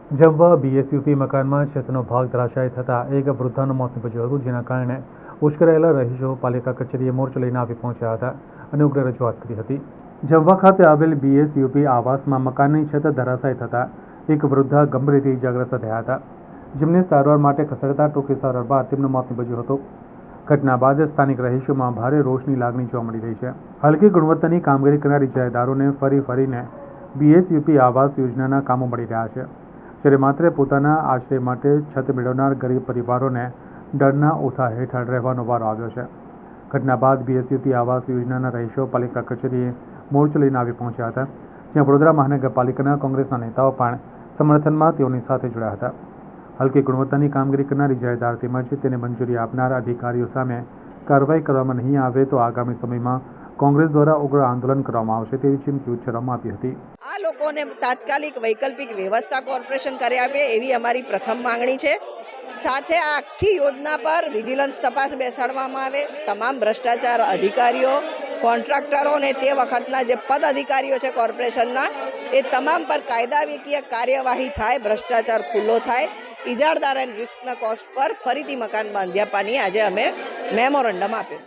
જમવા બીએસયુપી મકાનમાં છતનો ભાગ ધરાશાયી થતાં એક વૃદ્ધાનું મોત નીપજ્યું હતું, જેના કારણે ઉશ્કેરાયેલા રહીશો પાલિકા કચેરીએ મોરચો લઈને આવી પહોંચ્યા હતા અને ઉગ્ર રજૂઆત કરી હતી. જમવા ખાતે આવેલ બીએસયુપી આવાસમાં મકાનની છત ધરાશાયી થતાં એક વૃદ્ધા ગંભીર રીતે ઇજાગ્રસ્ત થયા હતા, જેમને સારવાર માટે ખસેડતા ટૂંકી સારવાર બાદ તેમનું મોત નીપજ્યું હતું. ઘટના બાદ સ્થાનિક રહીશોમાં ભારે રોષની લાગણી જોવા મળી રહી છે. હલકી ગુણવત્તાની કામગીરી કરનાર ઇજારાદારોને ફરીને બીએસયુપી આવાસ યોજનાના કામો મળી રહ્યા છે, જ્યારે માત્ર પોતાના આશ્રય માટે છત મેળવનાર ગરીબ પરિવારોને ડરના ઓથા હેઠળ રહેવાનો વારો આવ્યો છે. ઘટના બાદ બીએસયુપી આવાસ યોજનાના રહીશો પાલિકા કચેરીએ મોરચો લઈને આવી પહોંચ્યા હતા, જ્યાં વડોદરા મહાનગરપાલિકાના કોંગ્રેસના નેતાઓ પણ સમર્થનમાં તેઓની સાથે જોડાયા હતા. હલકી ગુણવત્તાની કામગીરી કરનાર ઇજારાદાર તેમજ તેને મંજૂરી આપનાર અધિકારીઓ સામે કાર્યવાહી કરવામાં નહીં આવે તો આગામી સમયમાં કોંગ્રેસ દ્વારા ઉગ્ર આંદોલન કરવામાં આવશે તેવી ચીમકી ઉચ્ચારવામાં આવી હતી. આ લોકોને તાત્કાલિક વૈકલ્પિક વ્યવસ્થા કોર્પોરેશન કરી આપે એવી અમારી પ્રથમ માંગણી છે. સાથે આ આખી યોજના પર વિજિલન્સ તપાસ બેસાડવામાં આવે. તમામ ભ્રષ્ટાચાર અધિકારીઓ, કોન્ટ્રાક્ટરો અને તે વખતના જે પદ અધિકારીઓ છે કોર્પોરેશનના, એ તમામ પર કાયદાકીય કાર્યવાહી થાય, ભ્રષ્ટાચાર ખુલ્લો થાય. ઇજારદાર એન્ડ રિસ્કના કોસ્ટ પર ફરીથી મકાન બાંધી આપવાની આજે અમે મેમોરન્ડમ આપ્યું.